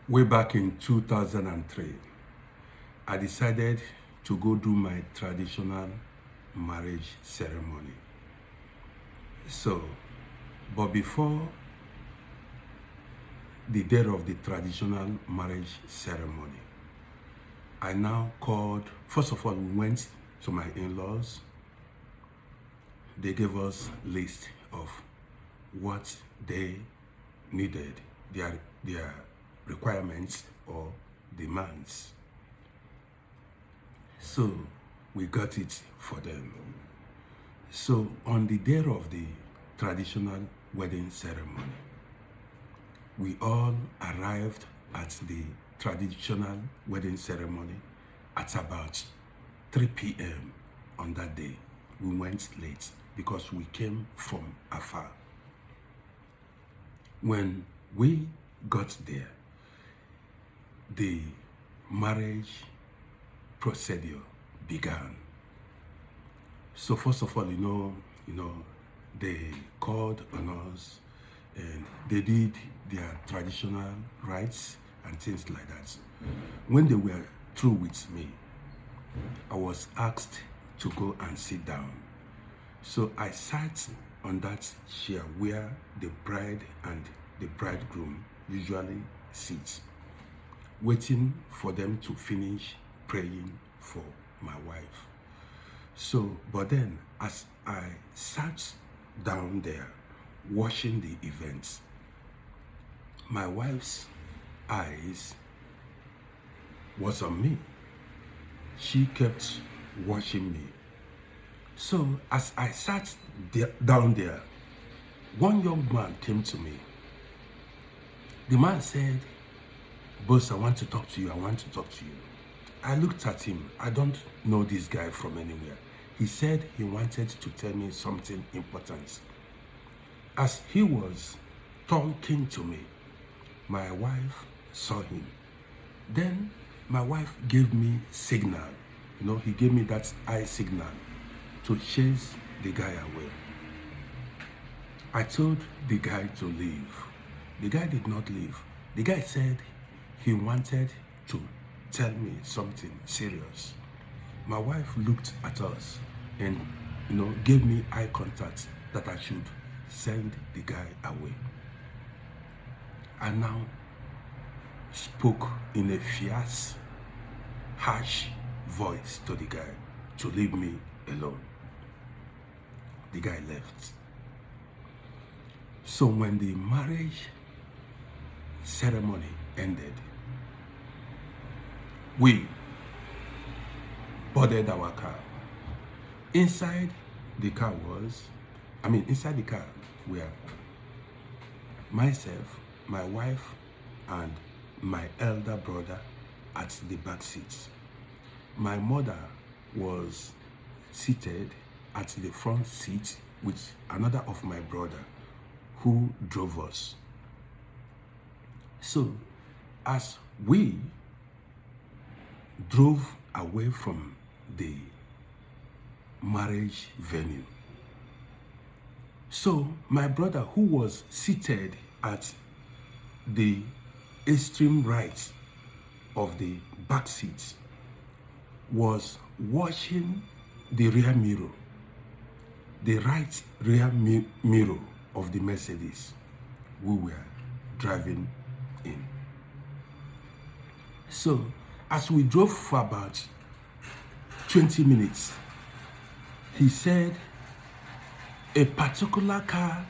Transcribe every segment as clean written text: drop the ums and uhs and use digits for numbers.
Way back in 2003, I decided to go do my traditional marriage ceremony. So, but before the day of the traditional marriage ceremony, I now called, first of all, we went to my in-laws. They gave us list of what they needed, their requirements or demands. So we got it for them. So on the day of the traditional wedding ceremony, we all arrived at the traditional wedding ceremony at about 3 p.m. on that day. We went late because we came from afar. When we got there, the marriage procedure began. So first of all, they called on us and they did their traditional rites and things like that. When they were through with me, I was asked to go and sit down. So I sat on that chair where the bride and the bridegroom usually sit, waiting for them to finish praying for my wife. So, but then as I sat down there watching the events, my wife's eyes was on me. She kept watching me. So as I sat down there, one young man came to me. The man said, "Boss, I want to talk to you. I want to talk to you." I looked at him. I don't know this guy from anywhere. He said he wanted to tell me something important. As he was talking to me, my wife saw him. Then my wife gave me signal. He gave me that eye signal to chase the guy away. I told the guy to leave. The guy did not leave. The guy said he wanted to tell me something serious. My wife looked at us and gave me eye contact that I should send the guy away. I now spoke in a fierce, harsh voice to the guy to leave me alone. The guy left. So when the marriage ceremony ended, we boarded our car. Inside the car were myself, my wife, and my elder brother at the back seats. My mother was seated at the front seat with another of my brother who drove us. So as we drove away from the marriage venue, so my brother, who was seated at the extreme right of the back seat, was watching the rear mirror, the right rear mirror of the Mercedes we were driving in. So as we drove for about 20 minutes, he said a particular car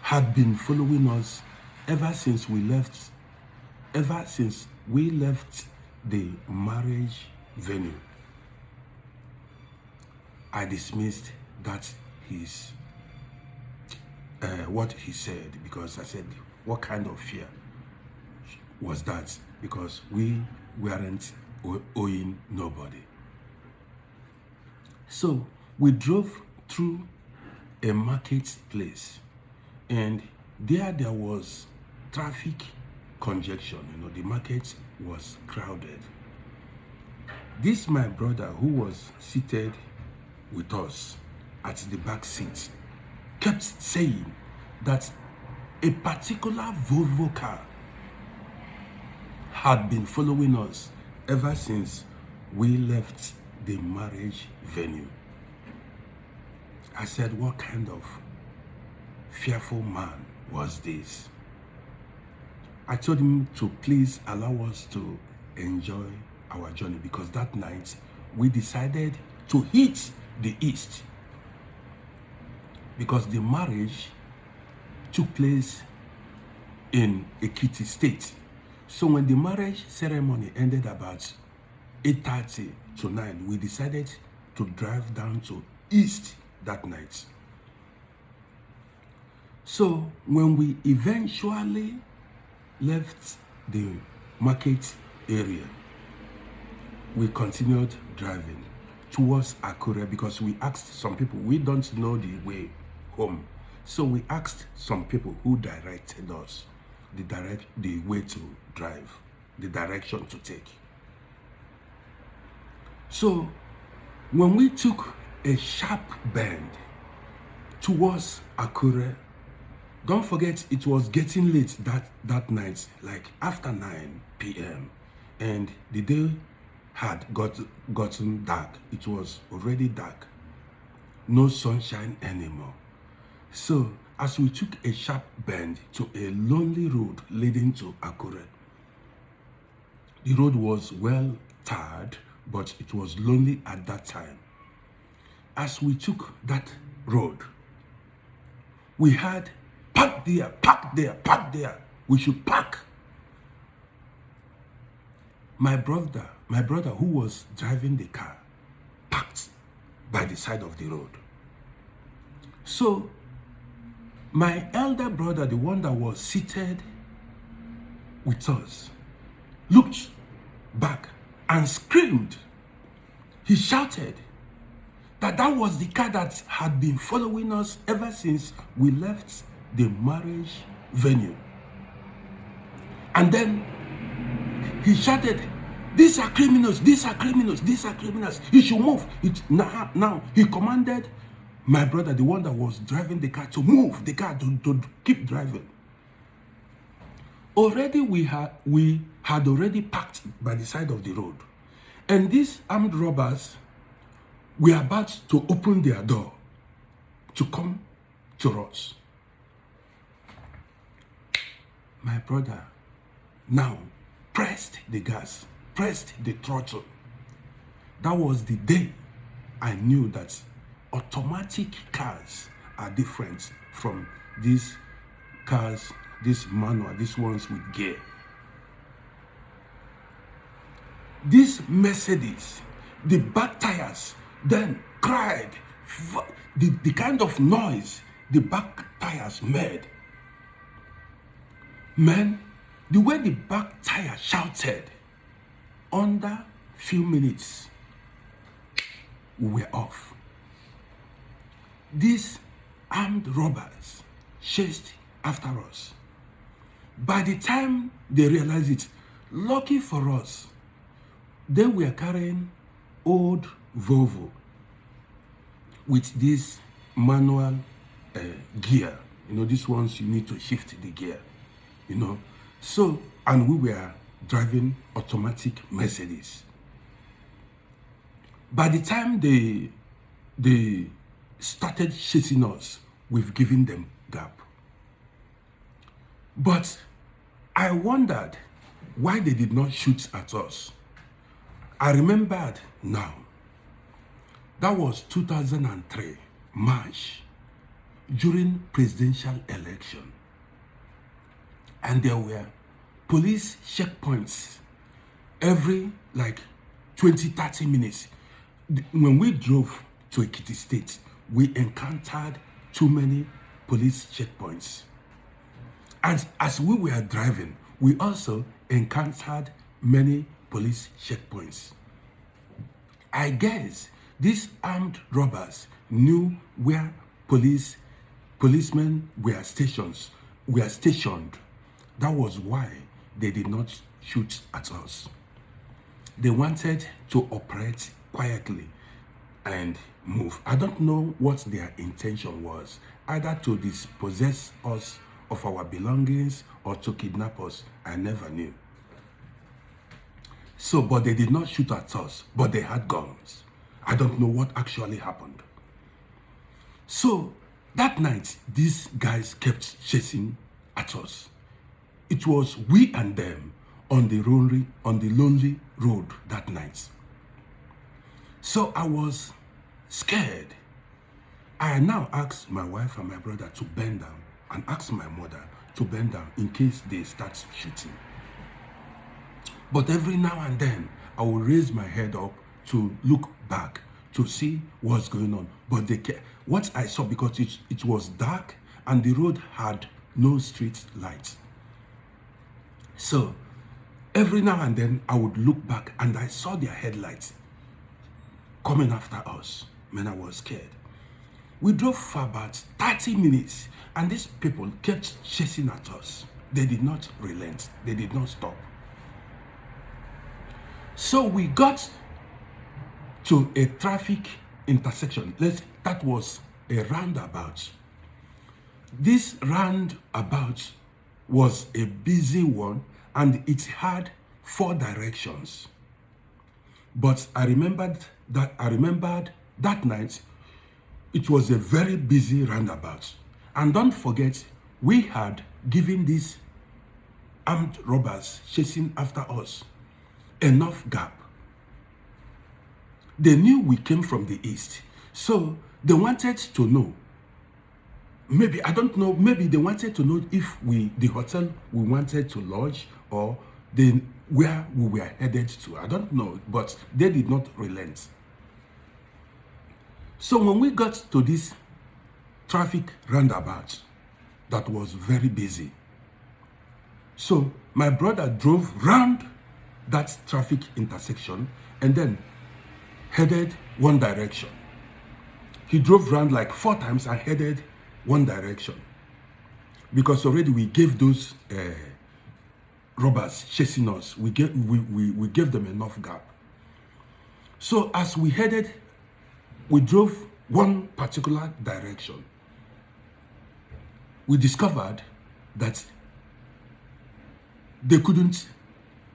had been following us ever since we left the marriage venue. I dismissed that what he said, because I said, what kind of fear was that? Because we weren't owing nobody. So we drove through a marketplace, and there was traffic congestion. The market was crowded. This my brother, who was seated with us at the back seat, kept saying that a particular Volvo car had been following us ever since we left the marriage venue. I said, what kind of fearful man was this? I told him to please allow us to enjoy our journey, because that night we decided to hit the east, because the marriage took place in Ekiti State. So when the marriage ceremony ended about 8:30 to 9, we decided to drive down to east that night. So when we eventually left the market area, we continued driving towards Akure, because we asked some people, we don't know the way home. So we asked some people who directed us the way to drive, the direction to take. So when we took a sharp bend towards Akure, don't forget it was getting late that night, like after 9 p.m. and the day had gotten dark. It was already dark. No sunshine anymore. So as we took a sharp bend to a lonely road leading to Akure, the road was well tarred, but it was lonely at that time. As we took that road, we had park there, park there, park there. We should park. My brother who was driving the car, parked by the side of the road. So my elder brother, the one that was seated with us, looked back and screamed. He shouted that was the car that had been following us ever since we left the marriage venue. And then he shouted, these are criminals, these are criminals, these are criminals. You should move. Now he commanded my brother, the one that was driving the car, to move the car, to keep driving. Already we had already parked by the side of the road, and these armed robbers were about to open their door to come to us. My brother now pressed the gas, pressed the throttle. That was the day I knew that automatic cars are different from these cars, this manual, these ones with gear. This Mercedes, the back tires then cried, the kind of noise the back tires made. Man, the way the back tire shouted, under few minutes, we were off. These armed robbers chased after us. By the time they realized it, lucky for us, they were carrying old Volvo with this manual gear. You know, these ones you need to shift the gear, you know. So, and we were driving automatic Mercedes. By the time they started chasing us, we've given them gap. But I wondered why they did not shoot at us. I remembered now. That was 2003, March, during presidential election. And there were police checkpoints every like 20-30 minutes. When we drove to Ekiti State, we encountered too many police checkpoints. And as we were driving, we also encountered many police checkpoints. I guess these armed robbers knew where policemen were stationed. That was why they did not shoot at us. They wanted to operate quietly and move. I don't know what their intention was, either to dispossess us of our belongings or to kidnap us. I never knew. So, but they did not shoot at us, but they had guns. I don't know what actually happened. So, that night, these guys kept chasing at us. It was we and them on the lonely road that night. So I was scared. I now asked my wife and my brother to bend down and asked my mother to bend down in case they start shooting. But every now and then, I will raise my head up to look back to see what's going on. But what I saw, because it was dark and the road had no street lights. So every now and then, I would look back and I saw their headlights coming after us. Man, I was scared. We drove for about 30 minutes and these people kept chasing at us. They did not relent. They did not stop. So we got to a traffic intersection. That was a roundabout. This roundabout was a busy one and it had 4 directions. But I remembered that night it was a very busy roundabout. And don't forget, we had given these armed robbers chasing after us enough gap. They knew we came from the east, so they wanted to know. Maybe, I don't know, maybe they wanted to know if the hotel we wanted to lodge or where we were headed to. I don't know, but they did not relent. So when we got to this traffic roundabout that was very busy, so my brother drove round that traffic intersection and then headed one direction. He drove round like 4 times and headed one direction because already we gave those robbers chasing us, we gave them enough gap. So as we drove one particular direction, we discovered that they couldn't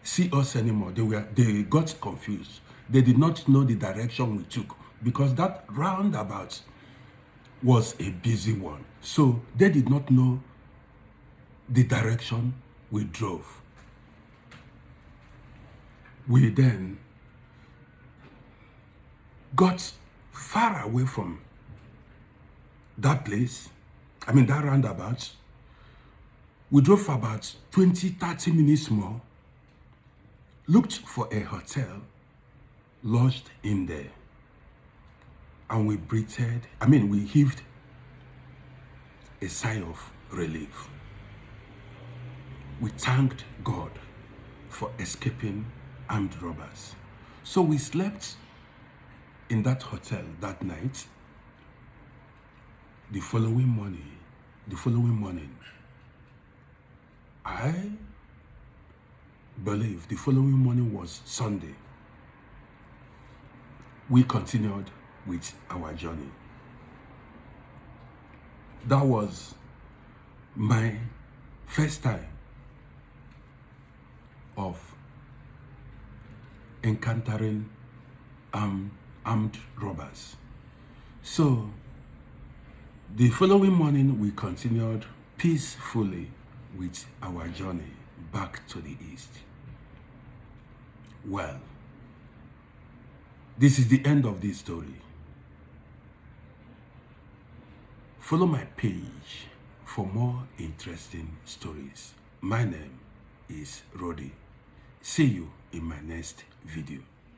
see us anymore. They got confused. They did not know the direction we took because that roundabout was a busy one. So they did not know the direction we drove. We then got far away from that place, that roundabout. We drove for about 20-30 minutes more, looked for a hotel, lodged in there, and we heaved a sigh of relief. We thanked God for escaping armed robbers. So we slept in that hotel that night. The following morning, I believe the following morning was Sunday. We continued with our journey. That was my first time of encountering armed robbers. So the following morning, we continued peacefully with our journey back to the east. Well, this is the end of this story. Follow my page for more interesting stories. My name is Rody. See you in my next video.